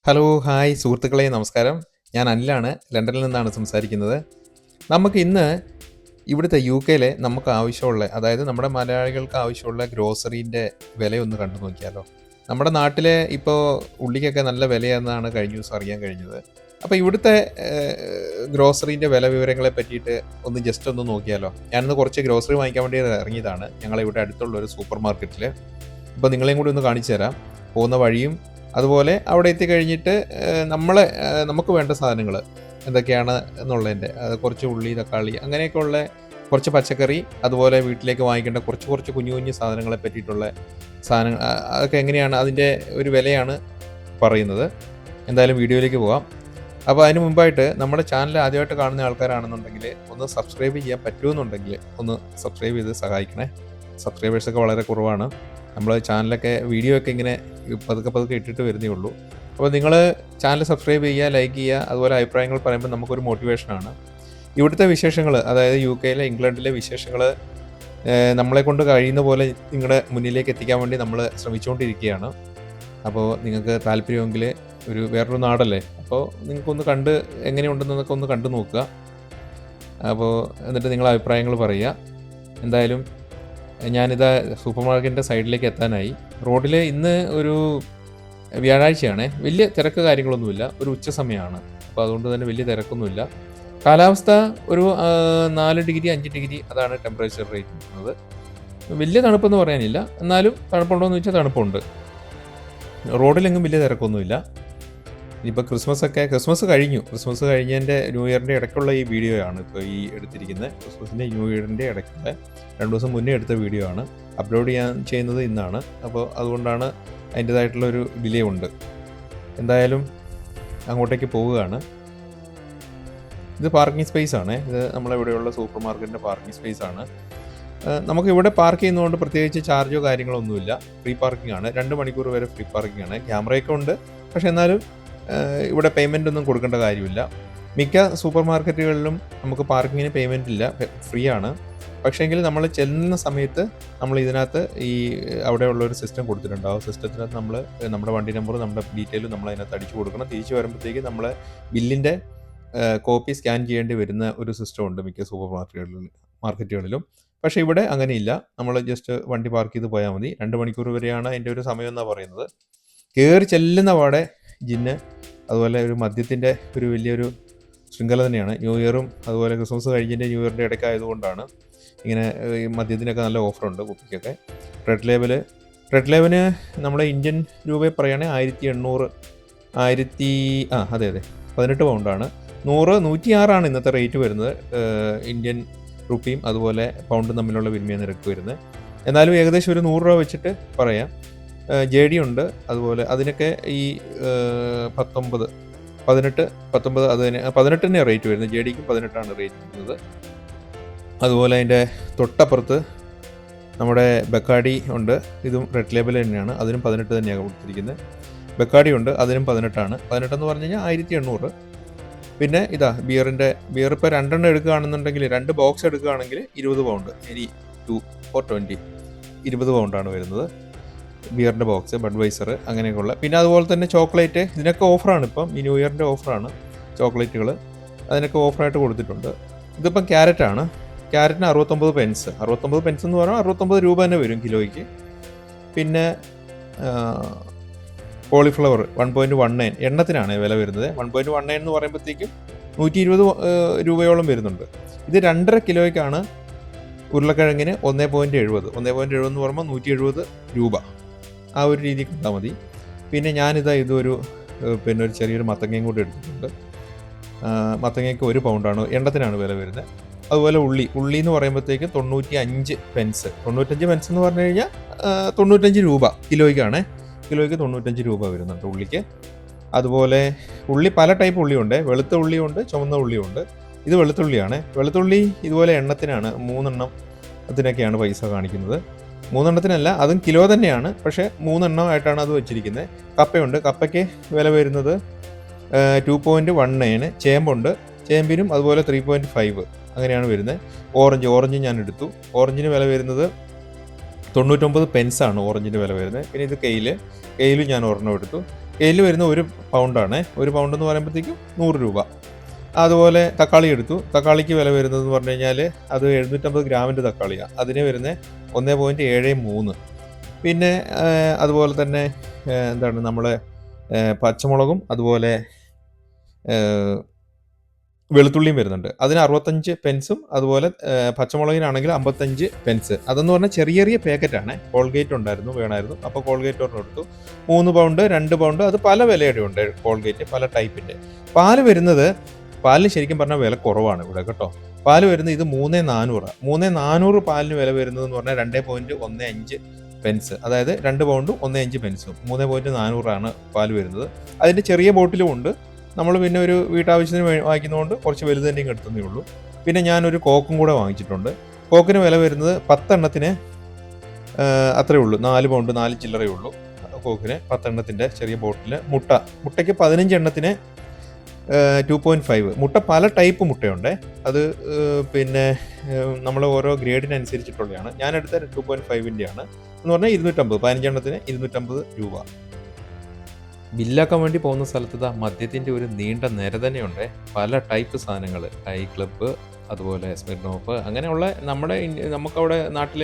Hello, hi സുഹൃത്തുക്കളെ, നമസ്കാരം. ഞാൻ അനിലാണ്. ലണ്ടനിൽ നിന്നാണ് സംസാരിക്കുന്നത്. നമുക്ക് ഇന്ന് ഇവിടുത്തെ യുകെയിലെ നമുക്ക് ആവശ്യമുള്ള, അതായത് നമ്മുടെ മലയാളികൾക്ക് ആവശ്യമുള്ള ഗ്രോസറീൻ്റെ വിലയൊന്ന് കണ്ടു നോക്കിയാലോ? നമ്മുടെ നാട്ടിലെ ഇപ്പോൾ ഉള്ളിക്കൊക്കെ നല്ല വിലയാണെന്നാണ് കഴിഞ്ഞ ദിവസം അറിയാൻ കഴിഞ്ഞത്. അപ്പോൾ ഇവിടുത്തെ ഗ്രോസറീൻ്റെ വില വിവരങ്ങളെ പറ്റിയിട്ട് ഒന്ന് ജസ്റ്റ് ഒന്ന് നോക്കിയാലോ? ഞാനിന്ന് കുറച്ച് ഗ്രോസറി വാങ്ങിക്കാൻ വേണ്ടി ഇറങ്ങിയതാണ് ഞങ്ങളെ ഇവിടെ അടുത്തുള്ള ഒരു സൂപ്പർ മാർക്കറ്റിൽ. അപ്പോൾ നിങ്ങളെയും കൂടി ഒന്ന് കാണിച്ചു തരാം പോകുന്ന വഴിയും. അതുപോലെ അവിടെ എത്തിക്കഴിഞ്ഞിട്ട് നമുക്ക് വേണ്ട സാധനങ്ങൾ എന്തൊക്കെയാണ് എന്നുള്ളതിൻ്റെ, കുറച്ച് ഉള്ളി, തക്കാളി, അങ്ങനെയൊക്കെയുള്ള കുറച്ച് പച്ചക്കറി, അതുപോലെ വീട്ടിലേക്ക് വാങ്ങിക്കേണ്ട കുറച്ച് കുറച്ച് കുഞ്ഞു കുഞ്ഞു സാധനങ്ങളെ പറ്റിയിട്ടുള്ള സാധനങ്ങൾ, അതൊക്കെ എങ്ങനെയാണ് അതിൻ്റെ ഒരു വിലയാണ് പറയുന്നത്. എന്തായാലും വീഡിയോയിലേക്ക് പോകാം. അപ്പോൾ അതിന് മുമ്പായിട്ട് നമ്മുടെ ചാനൽ ആദ്യമായിട്ട് കാണുന്ന ആൾക്കാരാണെന്നുണ്ടെങ്കിൽ ഒന്ന് സബ്സ്ക്രൈബ് ചെയ്യാൻ പറ്റുമെന്നുണ്ടെങ്കിൽ ഒന്ന് സബ്സ്ക്രൈബ് ചെയ്ത് സഹായിക്കണേ. സബ്സ്ക്രൈബേഴ്സൊക്കെ വളരെ കുറവാണ്. നമ്മൾ ചാനലൊക്കെ വീഡിയോ ഒക്കെ ഇങ്ങനെ പതുക്കെ ഇട്ടിട്ട് വരുന്നേ ഉള്ളൂ. അപ്പോൾ നിങ്ങൾ ചാനൽ സബ്സ്ക്രൈബ് ചെയ്യുക, ലൈക്ക് ചെയ്യുക, അതുപോലെ അഭിപ്രായങ്ങൾ പറയുമ്പോൾ നമുക്കൊരു മോട്ടിവേഷനാണ്. ഇവിടുത്തെ വിശേഷങ്ങൾ, അതായത് യുകെയിലെ, ഇംഗ്ലണ്ടിലെ വിശേഷങ്ങൾ നമ്മളെ കൊണ്ട് കഴിയുന്ന പോലെ നിങ്ങളുടെ മുന്നിലേക്ക് എത്തിക്കാൻ വേണ്ടി നമ്മൾ ശ്രമിച്ചുകൊണ്ടിരിക്കുകയാണ്. അപ്പോൾ നിങ്ങൾക്ക് താല്പര്യമെങ്കിൽ, വേറൊരു നാടല്ലേ, അപ്പോൾ നിങ്ങൾക്കൊന്ന് കണ്ട് എങ്ങനെയുണ്ടെന്നൊക്കെ ഒന്ന് കണ്ടു നോക്കുക. അപ്പോൾ എന്നിട്ട് നിങ്ങളുടെ അഭിപ്രായങ്ങൾ പറയുക. എന്തായാലും ഞാനിതാ സൂപ്പർ മാർക്കറ്റിൻ്റെ സൈഡിലേക്ക് എത്താനായി. റോഡിൽ ഇന്ന് ഒരു വ്യാഴാഴ്ചയാണ്, വലിയ തിരക്ക് കാര്യങ്ങളൊന്നുമില്ല, ഒരു ഉച്ച സമയമാണ്. അപ്പോൾ അതുകൊണ്ട് തന്നെ വലിയ തിരക്കൊന്നുമില്ല. കാലാവസ്ഥ ഒരു 4 ഡിഗ്രി 5 ഡിഗ്രി, അതാണ് ടെമ്പറേച്ചർ റേറ്റ് നിൽക്കുന്നത്. വലിയ തണുപ്പെന്ന് പറയാനില്ല, എന്നാലും തണുപ്പുണ്ടോ എന്ന് ചോദിച്ചാൽ തണുപ്പുണ്ട്. റോഡിലെങ്ങും വലിയ തിരക്കൊന്നുമില്ല. ഇനിയിപ്പോൾ ക്രിസ്മസ് കഴിഞ്ഞതിൻ്റെ ന്യൂ ഇയറിൻ്റെ ഇടയ്ക്കുള്ള ഈ വീഡിയോ ആണ് ഇപ്പോൾ ഈ എടുത്തിരിക്കുന്നത്. ക്രിസ്മസിൻ്റെ ന്യൂ ഇയറിൻ്റെ ഇടയ്ക്കുള്ള 2 ദിവസം മുന്നേ എടുത്ത വീഡിയോ ആണ്. അപ്ലോഡ് ചെയ്യുന്നത് ഇന്നാണ്. അപ്പോൾ അതുകൊണ്ടാണ് അതിൻ്റേതായിട്ടുള്ളൊരു ഡിലേ ഉണ്ട്. എന്തായാലും അങ്ങോട്ടേക്ക് പോവുകയാണ്. ഇത് പാർക്കിംഗ് സ്പേസ് ആണ്. ഇത് നമ്മളിവിടെയുള്ള സൂപ്പർ മാർക്കറ്റിൻ്റെ പാർക്കിംഗ് സ്പേസ് ആണ്. നമുക്കിവിടെ പാർക്ക് ചെയ്യുന്നതുകൊണ്ട് പ്രത്യേകിച്ച് ചാർജോ കാര്യങ്ങളോ ഒന്നുമില്ല. ഫ്രീ പാർക്കിംഗ് ആണ്. 2 മണിക്കൂർ വരെ ഫ്രീ പാർക്കിംഗ് ആണ്. ക്യാമറയൊക്കെ ഉണ്ട്, പക്ഷേ എന്നാലും ഇവിടെ പേയ്മെൻ്റ് ഒന്നും കൊടുക്കേണ്ട കാര്യമില്ല. മിക്ക സൂപ്പർ മാർക്കറ്റുകളിലും നമുക്ക് പാർക്കിങ്ങിന് പേയ്മെൻ്റ് ഇല്ല, ഫ്രീ ആണ്. പക്ഷേങ്കിൽ നമ്മൾ ചെല്ലുന്ന സമയത്ത് നമ്മൾ ഇതിനകത്ത് അവിടെയുള്ളൊരു സിസ്റ്റം കൊടുത്തിട്ടുണ്ട്. ആ സിസ്റ്റത്തിനകത്ത് നമ്മുടെ വണ്ടി നമ്പറും നമ്മുടെ ഡീറ്റെയിലും നമ്മൾ അതിനകത്ത് അടിച്ചു കൊടുക്കണം. തിരിച്ചു വരുമ്പോഴത്തേക്ക് നമ്മൾ ബില്ലിൻ്റെ കോപ്പി സ്കാൻ ചെയ്യേണ്ടി വരുന്ന ഒരു സിസ്റ്റം ഉണ്ട് മിക്ക സൂപ്പർ മാർക്കറ്റുകളിലും. പക്ഷേ ഇവിടെ അങ്ങനെയില്ല. നമ്മൾ ജസ്റ്റ് വണ്ടി പാർക്ക് ചെയ്ത് പോയാൽ മതി. 2 മണിക്കൂർ വരെയാണ് അതിൻ്റെ ഒരു സമയം എന്നാണ് പറയുന്നത്. കയറി ചെല്ലുന്ന പാടെ ജിന്ന്, അതുപോലെ ഒരു മദ്യത്തിൻ്റെ ഒരു വലിയൊരു ശൃംഖല തന്നെയാണ്. ന്യൂ ഇയറും അതുപോലെ ക്രിസ്മസ് കഴിഞ്ഞതിൻ്റെ ന്യൂ ഇയറിൻ്റെ ഇടയ്ക്കായതുകൊണ്ടാണ് ഇങ്ങനെ ഈ മദ്യത്തിനൊക്കെ നല്ല ഓഫറുണ്ട് കുപ്പിക്കൊക്കെ. റെഡ് ലേബിന് നമ്മുടെ ഇന്ത്യൻ രൂപയിൽ പറയുകയാണെങ്കിൽ 1800 അതെ 18 പൗണ്ടാണ്. 106 ഇന്നത്തെ റേറ്റ് വരുന്നത്. ഇന്ത്യൻ റുപ്പിയും അതുപോലെ പൗണ്ടും തമ്മിലുള്ള വിനിമയ നിരക്ക് വരുന്നത്. എന്നാലും ഏകദേശം ഒരു 100 രൂപ വെച്ചിട്ട് പറയാം. JD ഉണ്ട്. അതുപോലെ അതിനൊക്കെ ഈ 18 അതിന് 18 റേറ്റ് വരുന്നത്. JDക്ക് 18 റേറ്റ് വരുന്നത്. അതുപോലെ അതിൻ്റെ തൊട്ടപ്പുറത്ത് നമ്മുടെ ബക്കാഡി ഉണ്ട്. ഇതും റെഡ് ലേബൽ തന്നെയാണ്. അതിനും 18 തന്നെയാണ് കൊടുത്തിരിക്കുന്നത്. ബക്കാഡി ഉണ്ട്, അതിനും 18. 18 എന്ന് പറഞ്ഞു കഴിഞ്ഞാൽ 1800. പിന്നെ ബിയർ ഇപ്പോൾ 2 എടുക്കുകയാണെന്നുണ്ടെങ്കിൽ, 2 ബോക്സ് എടുക്കുകയാണെങ്കിൽ 20 പൗണ്ട്. ഇനി 2 for 20 20 പൗണ്ടാണ് വരുന്നത് ബിയറിൻ്റെ ബോക്സ്, ബഡ്വൈസർ, അങ്ങനെയൊക്കെയുള്ള. പിന്നെ അതുപോലെ തന്നെ ചോക്ലേറ്റ്, ഇതിനൊക്കെ ഓഫറാണ്. ഇപ്പം ഈ ന്യൂ ഇയറിൻ്റെ ഓഫറാണ് ചോക്ലേറ്റുകൾ, അതിനൊക്കെ ഓഫറായിട്ട് കൊടുത്തിട്ടുണ്ട്. ഇതിപ്പം ക്യാരറ്റാണ്. ക്യാരറ്റിന് 69 പെൻസ്. 69 പെൻസ് എന്ന് പറഞ്ഞാൽ 69 രൂപ തന്നെ വരും കിലോയ്ക്ക്. പിന്നെ കോളിഫ്ലവർ 1.19 എണ്ണത്തിനാണ് വില വരുന്നത്. 1.19 എന്ന് പറയുമ്പോഴത്തേക്കും 120 രൂപയോളം വരുന്നുണ്ട്. ഇത് 2.5 കിലോയ്ക്കാണ്. ഉരുളക്കിഴങ്ങിന് 1.70. 1.70 എന്ന് പറയുമ്പോൾ 170 രൂപ. ആ ഒരു രീതി കണ്ടാൽ മതി. പിന്നെ ഇതൊരു ഒരു ചെറിയൊരു മത്തങ്ങയും കൂടി എടുത്തിട്ടുണ്ട്. മത്തങ്ങയ്ക്ക് 1 പൗണ്ടാണ്, എണ്ണത്തിനാണ് വില വരുന്നത്. അതുപോലെ ഉള്ളി എന്ന് പറയുമ്പോഴത്തേക്ക് 95 പെൻസ്. 95 പെൻസ് എന്ന് പറഞ്ഞു കഴിഞ്ഞാൽ 95 രൂപ കിലോയ്ക്കാണ്. കിലോയ്ക്ക് 95 രൂപ വരുന്നുണ്ട് ഉള്ളിക്ക്. അതുപോലെ ഉള്ളി പല ടൈപ്പ് ഉള്ളിയുണ്ട്. വെളുത്ത ഉള്ളിയുണ്ട്, ചുവന്ന ഉള്ളിയുണ്ട്. ഇത് വെളുത്തുള്ളിയാണ്. വെളുത്തുള്ളി ഇതുപോലെ എണ്ണത്തിനാണ്. 3 എണ്ണത്തിനൊക്കെയാണ് പൈസ കാണിക്കുന്നത്. 3 എണ്ണത്തിനല്ല, അതും കിലോ തന്നെയാണ്, പക്ഷേ 3 എണ്ണമായിട്ടാണ് അത് വെച്ചിരിക്കുന്നത്. കപ്പയുണ്ട്. കപ്പയ്ക്ക് വില വരുന്നത് 2.19. ചേമ്പുണ്ട്. ചേമ്പിനും അതുപോലെ 3.5 അങ്ങനെയാണ് വരുന്നത്. ഓറഞ്ച് ഞാൻ എടുത്തു. ഓറഞ്ചിന് വില വരുന്നത് 99 പെൻസാണ് ഓറഞ്ചിൻ്റെ വില വരുന്നത്. പിന്നെ ഇത് കെയിലും ഞാൻ ഒരെണ്ണം എടുത്തു. എല്ല് വരുന്ന 1 പൗണ്ടാണ്. 1 പൗണ്ട് എന്ന് പറയുമ്പോഴത്തേക്കും 100 രൂപ. അതുപോലെ തക്കാളി എടുത്തു. തക്കാളിക്ക് വില വരുന്നതെന്ന് പറഞ്ഞു കഴിഞ്ഞാൽ അത് 750 ഗ്രാമിൻ്റെ തക്കാളിയാണ്. അതിന് വരുന്നത് 1.73. പിന്നെ അതുപോലെ തന്നെ എന്താണ് നമ്മളെ പച്ചമുളകും അതുപോലെ വെളുത്തുള്ളിയും വരുന്നുണ്ട്. അതിന് 65 പെൻസും അതുപോലെ പച്ചമുളകിനാണെങ്കിൽ 55 പെൻസ്. അതെന്ന് പറഞ്ഞാൽ ചെറിയ ചെറിയ പാക്കറ്റാണ്. കോൾഗേറ്റ് ഉണ്ടായിരുന്നു, വേണമായിരുന്നു. അപ്പോൾ കോൾഗേറ്റ് ഒരെണ്ണം എടുത്തു. 3 പൗണ്ട്, 2 പൗണ്ട്, അത് പല വിലയുടെ ഉണ്ട് കോൾഗേറ്റ്, പല ടൈപ്പിൻ്റെ. പാല് വരുന്നത്, പാലിന് ശരിക്കും പറഞ്ഞാൽ വില കുറവാണ് ഇവിടെ കേട്ടോ. പാല് വരുന്നത് ഇത് 3,400. 3,400 പാലിന് വില വരുന്നതെന്ന് പറഞ്ഞാൽ 2.15 പെൻസ്. അതായത് 2 പൗണ്ടും 1.5 പെൻസും 3.400 പാല് വരുന്നത്. അതിൻ്റെ ചെറിയ ബോട്ടിലും ഉണ്ട്. നമ്മൾ പിന്നെ ഒരു വീട്ടാവശ്യത്തിന് വാങ്ങിക്കുന്നതുകൊണ്ട് കുറച്ച് വലുത് തന്നെ എടുത്തതേ ഉള്ളൂ. പിന്നെ ഞാനൊരു കോക്കും കൂടെ വാങ്ങിച്ചിട്ടുണ്ട്. കോക്കിന് വില വരുന്നത് 10 എണ്ണത്തിന് അത്രയേ ഉള്ളൂ. 4 പൗണ്ട് 4 ചില്ലറയേ ഉള്ളൂ കോക്കിന്. 10 എണ്ണത്തിൻ്റെ ചെറിയ ബോട്ടിൽ. മുട്ടയ്ക്ക് 15 എണ്ണത്തിന് 2.5. മുട്ട പല ടൈപ്പ് മുട്ടയുണ്ട്. അത് പിന്നെ നമ്മൾ ഓരോ ഗ്രേഡിനനുസരിച്ചിട്ടുള്ളതാണ്. ഞാനെടുത്ത 2.5-ൻ്റെയാണ്. എന്ന് പറഞ്ഞാൽ 250, 15 എണ്ണത്തിന് 250 രൂപ. ബില്ലാക്കാൻ വേണ്ടി പോകുന്ന സ്ഥലത്ത് മദ്യത്തിൻ്റെ ഒരു നീണ്ട നിര തന്നെയുണ്ട്. പല ടൈപ്പ് സാധനങ്ങൾ, ടൈ ക്ലബ്ബ്, അതുപോലെ സ്മിർനോഫ്, അങ്ങനെയുള്ള നമുക്കവിടെ നാട്ടിൽ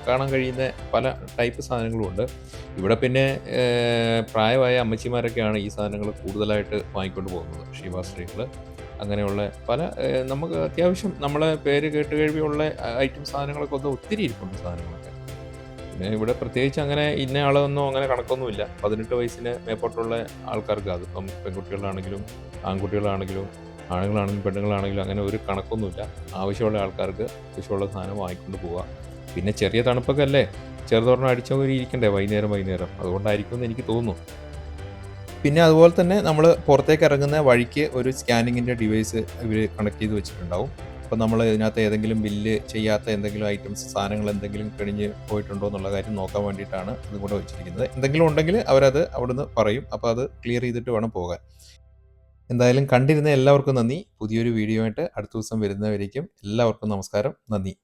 കാണാൻ കഴിയുന്ന പല ടൈപ്പ് സാധനങ്ങളുമുണ്ട്. ഇവിടെ പിന്നെ പ്രായമായ അമ്മച്ചിമാരൊക്കെയാണ് ഈ സാധനങ്ങൾ കൂടുതലായിട്ട് വാങ്ങിക്കൊണ്ട് പോകുന്നത്. ഷീബ സ്ത്രീകൾ അങ്ങനെയുള്ള പല നമുക്ക് അത്യാവശ്യം നമ്മളെ പേര് കേട്ട് കഴിവുള്ള ഐറ്റം സാധനങ്ങളൊക്കെ ഒത്തിരി ഇരിപ്പുണ്ട് സാധനങ്ങളൊക്കെ. പിന്നെ ഇവിടെ പ്രത്യേകിച്ച് അങ്ങനെ ഇന്ന ആളൊന്നും അങ്ങനെ കണക്കൊന്നുമില്ല. 18 വയസ്സിന് മേപ്പോട്ടുള്ള ആൾക്കാർക്ക്, അതിപ്പം പെൺകുട്ടികളാണെങ്കിലും ആൺകുട്ടികളാണെങ്കിലും ആണുങ്ങളാണെങ്കിലും പെണ്ണുങ്ങളാണെങ്കിലും അങ്ങനെ ഒരു കണക്കൊന്നുമില്ല. ആവശ്യമുള്ള ആൾക്കാർക്ക് ആവശ്യമുള്ള സാധനം വാങ്ങിക്കൊണ്ട് പോവുക. പിന്നെ ചെറിയ തണുപ്പൊക്കെ അല്ലേ, ചെറുതൊരെണ്ണം അടിച്ചവരി ഇരിക്കണ്ടേ വൈകുന്നേരം. അതുകൊണ്ടായിരിക്കും എന്ന് എനിക്ക് തോന്നുന്നു. പിന്നെ അതുപോലെ തന്നെ നമ്മൾ പുറത്തേക്ക് ഇറങ്ങുന്ന വഴിക്ക് ഒരു സ്കാനിങ്ങിൻ്റെ ഡിവൈസ് ഇവർ കണക്ട് ചെയ്ത് വെച്ചിട്ടുണ്ടാവും. അപ്പോൾ നമ്മൾ ഇതിനകത്ത് ഏതെങ്കിലും ബില്ല് ചെയ്യാത്ത എന്തെങ്കിലും ഐറ്റംസ്, സാധനങ്ങൾ എന്തെങ്കിലും കഴിഞ്ഞ് പോയിട്ടുണ്ടോ എന്നുള്ള കാര്യം നോക്കാൻ വേണ്ടിയിട്ടാണ് അതും കൂടെ വെച്ചിരിക്കുന്നത്. എന്തെങ്കിലും ഉണ്ടെങ്കിൽ അവരത് അവിടുന്ന് പറയും. അപ്പോൾ അത് ക്ലിയർ ചെയ്തിട്ട് വേണം പോകാൻ. എന്തായാലും കണ്ടിരുന്ന എല്ലാവർക്കും നന്ദി. പുതിയൊരു വീഡിയോ ആയിട്ട് അടുത്ത ദിവസം വരുന്നവരേക്കും എല്ലാവർക്കും നമസ്കാരം. നന്ദി.